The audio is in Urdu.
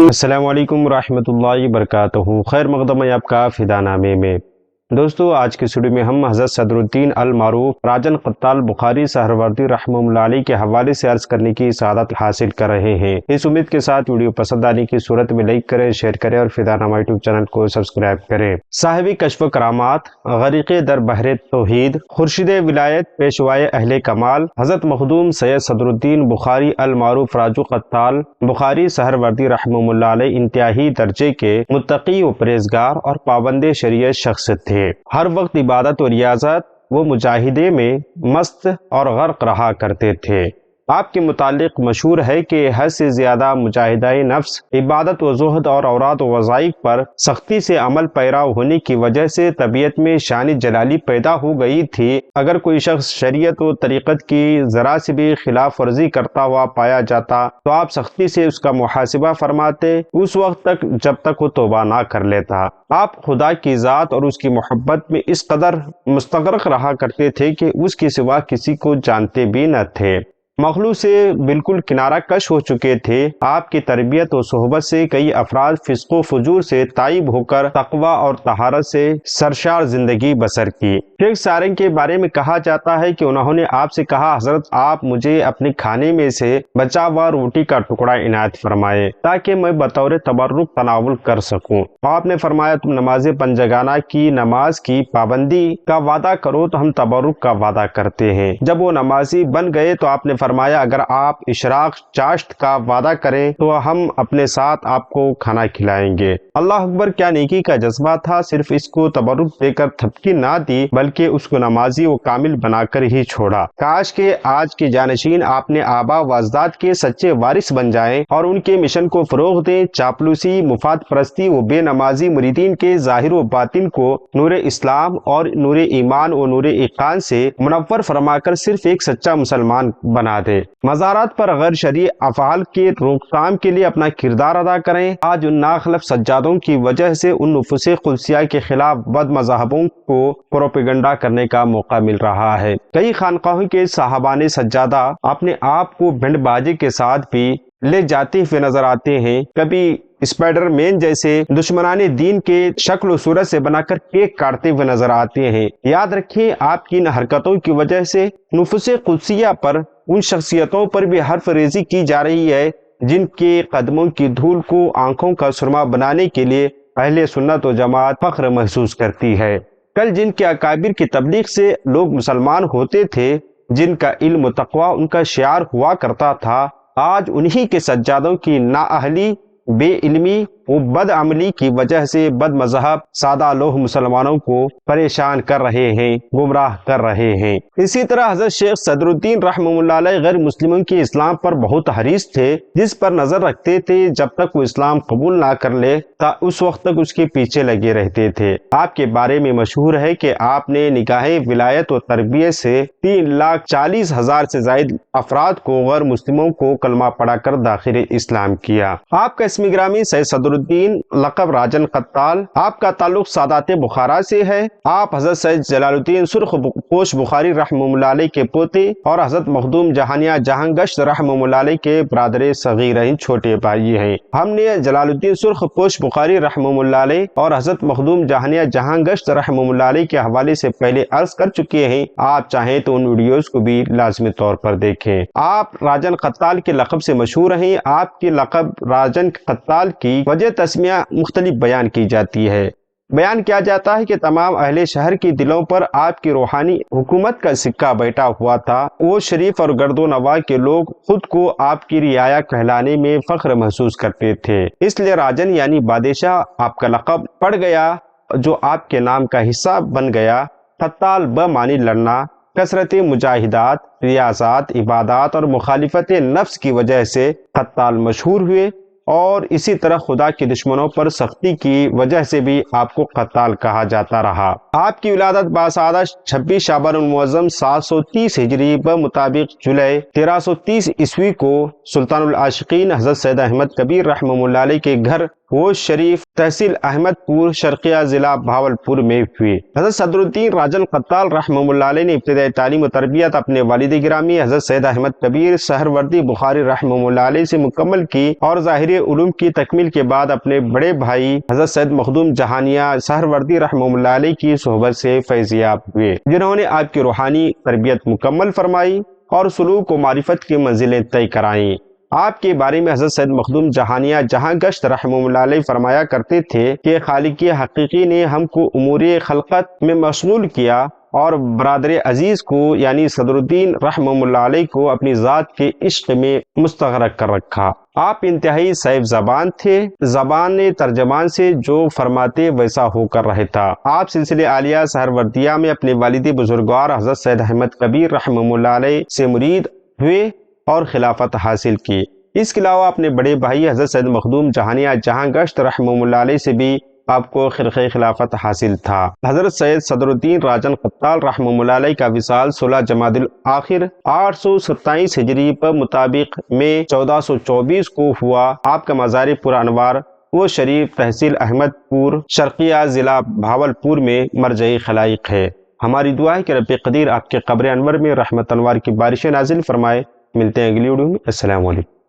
السلام علیکم ورحمۃ اللہ وبرکاتہ۔ خیر مقدم ہے آپ کا فدا نامے میں۔ دوستو، آج کی ویڈیو میں ہم حضرت صدر الدین المعروف راجن قطال بخاری سہروردی رحمہ اللہ علیہ کے حوالے سے عرض کرنے کی سعادت حاصل کر رہے ہیں۔ اس امید کے ساتھ ویڈیو پسند آنے کی صورت میں لائک کریں، شیئر کریں اور فدا نامہ یوٹیوب چینل کو سبسکرائب کریں۔ صاحب کشف و کرامات، غریق در بحر توحید، خورشید ولایت، پیشوائے اہل کمال، حضرت مخدوم سید صدر الدین بخاری المعروف راجو قطال بخاری سہروردی رحمہ اللہ علیہ انتہائی درجے کے متقی و پرہیزگار اور پابند شریعت شخص تھے۔ ہر وقت عبادت و ریاضت و مجاہدے میں مست اور غرق رہا کرتے تھے۔ آپ کے متعلق مشہور ہے کہ حد سے زیادہ مجاہدہ نفس، عبادت و زہد اور اوراد و وظائف پر سختی سے عمل پیرا ہونے کی وجہ سے طبیعت میں شان جلالی پیدا ہو گئی تھی۔ اگر کوئی شخص شریعت و طریقت کی ذرا سے بھی خلاف ورزی کرتا ہوا پایا جاتا تو آپ سختی سے اس کا محاسبہ فرماتے، اس وقت تک جب تک وہ توبہ نہ کر لیتا۔ آپ خدا کی ذات اور اس کی محبت میں اس قدر مستغرق رہا کرتے تھے کہ اس کے سوا کسی کو جانتے بھی نہ تھے۔ مخلوق سے بالکل کنارہ کش ہو چکے تھے۔ آپ کی تربیت و صحبت سے کئی افراد فسق و فجور سے تائب ہو کر تقوی اور طہارت سے سرشار زندگی بسر کی۔ شیخ سارنگ کے بارے میں کہا جاتا ہے کہ انہوں نے آپ سے کہا، حضرت آپ مجھے اپنے کھانے میں سے بچا ہوا روٹی کا ٹکڑا عنایت فرمائے تاکہ میں بطور تبرک تناول کر سکوں۔ آپ نے فرمایا، تم نماز پنجگانہ کی نماز کی پابندی کا وعدہ کرو تو ہم تبرک کا وعدہ کرتے ہیں۔ جب وہ نمازی بن گئے تو آپ نے فرمایا، اگر آپ اشراق چاشت کا وعدہ کریں تو ہم اپنے ساتھ آپ کو کھانا کھلائیں گے۔ اللہ اکبر! کیا نیکی کا جذبہ تھا! صرف اس کو تبرک دے کر تھپکی نہ دی بلکہ اس کو نمازی و کامل بنا کر ہی چھوڑا۔ کاش کہ آج کے جانشین آپ نے آبا و اجداد کے سچے وارث بن جائیں اور ان کے مشن کو فروغ دیں۔ چاپلوسی، مفاد پرستی و بے نمازی مریدین کے ظاہر و باطن کو نور اسلام اور نور ایمان و نور ایقان سے منور فرما کر صرف ایک سچا مسلمان بنا دے۔ مزارات پر غیر شرعی افعال کے روک تھام کے لیے اپنا کردار ادا کریں۔ آج ان ناخلف سجادوں کی وجہ سے ان نفوس قدسیہ کے خلاف بد مذہبوں کو پروپیگنڈا کرنے کا موقع مل رہا ہے۔ کئی خانقاہوں کے صاحبان سجادہ اپنے آپ کو بھنڈ بازی کے ساتھ بھی لے جاتے ہوئے نظر آتے ہیں۔ کبھی اسپائڈر مین جیسے دشمنان دین کے شکل و صورت سے بنا کر کیک کاٹتے ہوئے نظر آتے ہیں۔ یاد رکھیں، آپ کی ان حرکتوں کی وجہ سے نفوس قدسیہ پر، ان شخصیتوں پر بھی حرف ریزی کی جا رہی ہے جن کے قدموں کی دھول کو آنکھوں کا سرما بنانے کے لیے اہل سنت و جماعت فخر محسوس کرتی ہے۔ کل جن کے اکابر کی تبلیغ سے لوگ مسلمان ہوتے تھے، جن کا علم و تقوی ان کا شعار ہوا کرتا تھا، آج انہی کے سجادوں کی نااہلی، بے علمی و بد عملی کی وجہ سے بد مذہب سادہ لوہ مسلمانوں کو پریشان کر رہے ہیں، گمراہ کر رہے ہیں۔ اسی طرح حضرت شیخ صدر الدین رحمہ اللہ علیہ غیر مسلموں کے اسلام پر بہت حریص تھے، جس پر نظر رکھتے تھے جب تک وہ اسلام قبول نہ کر لے تا اس وقت تک اس کے پیچھے لگے رہتے تھے۔ آپ کے بارے میں مشہور ہے کہ آپ نے نگاہ ولایت و تربیت سے 3,40,000 سے زائد افراد کو، غیر مسلموں کو کلمہ پڑھا کر داخل اسلام کیا۔ آپ کا اسم گرامی سید صدر الدین، لقب راجن قطال، آپ کا تعلق سادات بخارا سے ہے۔ آپ حضرت سید جلال الدین سرخ پوش بخاری رحمہ اللہ علیہ کے پوتے اور حضرت مخدوم جہانیہ جہاں گشت رحمہ اللہ علیہ کے برادر صغیر ہیں، چھوٹے بھائی ہیں۔ ہم نے جلال الدین سرخ پوش بخاری رحمہ اللہ علیہ اور حضرت مخدوم جہانیہ جہاں گشت رحمہ اللہ علیہ کے حوالے سے پہلے عرض کر چکے ہیں، آپ چاہیں تو ان ویڈیوز کو بھی لازمی طور پر دیکھیں۔ آپ راجن قطال کے لقب سے مشہور ہیں۔ آپ کے لقب راجن قطال کی وجہ تسمیہ مختلف بیان کی جاتی ہے۔ بیان کیا جاتا ہے کہ تمام اہل شہر کے دلوں پر آپ کی روحانی حکومت کا سکہ بیٹھا ہوا تھا۔ وہ شریف اور گرد و نواح کے لوگ خود کو آپ کی رعایا کہلانے میں فخر محسوس کرتے تھے، اس لیے راجن یعنی بادشاہ آپ کا لقب پڑ گیا، جو آپ کے نام کا حصہ بن گیا۔ قطال بمعنی لڑنا، کثرت مجاہدات، ریاضات، عبادات اور مخالفت نفس کی وجہ سے قطال مشہور ہوئے، اور اسی طرح خدا کے دشمنوں پر سختی کی وجہ سے بھی آپ کو قطال کہا جاتا رہا۔ آپ کی ولادت باسعادہ 26 شعبان المعظم 730 ہجری بمطابق جولائی 1330 عیسوی کو سلطان العاشقین حضرت سید احمد کبیر رحمہ اللہ علیہ کے گھر وہ شریف تحصیل احمد پور شرقیہ ضلع بھاولپور میں ہوئی۔ حضرت صدر الدین راجن قتال رحمہ اللہ علیہ نے ابتدائی تعلیم و تربیت اپنے والد گرامی حضرت سید احمد کبیر سہروردی بخاری رحمہ اللہ علیہ سے مکمل کی اور ظاہری علوم کی تکمیل کے بعد اپنے بڑے بھائی حضرت سید مخدوم جہانیہ سہروردی رحمہ اللہ علیہ کی صحبت سے فیض یاب ہوئے، جنہوں نے آپ کی روحانی تربیت مکمل فرمائی اور سلوک و معرفت کی منزلیں طے کرائیں۔ آپ کے بارے میں حضرت سید مخدوم جہانیہ جہاں گشت رحمہ اللہ علیہ فرمایا کرتے تھے کہ خالق حقیقی نے ہم کو امور خلقت میں مشغول کیا اور برادر عزیز کو یعنی صدر الدین رحمہ اللہ علیہ کو اپنی ذات کے عشق میں مستغرق کر رکھا۔ آپ انتہائی صاحب زبان تھے، زبان ترجمان سے جو فرماتے ویسا ہو کر رہتا۔ آپ سلسلے عالیہ سہروردیہ میں اپنے والد بزرگوار حضرت سید احمد کبیر رحمہ اللہ علیہ سے مرید ہوئے اور خلافت حاصل کی۔ اس کے علاوہ اپنے بڑے بھائی حضرت سید مخدوم جہانیہ جہاں گشت رحمہ اللہ علیہ سے بھی آپ کو خرقہ خلافت حاصل تھا۔ حضرت سید صدر الدین راجن قتال رحمہ اللہ علیہ کا وصال 16 جمادی الاخر 827 ہجری پر مطابق میں 1424 کو ہوا۔ آپ کا مزار پر انوار وہ شریف تحصیل احمد پور شرقیہ ضلع بھاولپور میں مرجع خلائق ہے۔ ہماری دعا ہے کہ رب قدیر آپ کے قبر انور میں رحمت انوار کی بارشیں نازل فرمائے۔ ملتے ہیں اگلی ویڈیو میں۔ السلام علیکم۔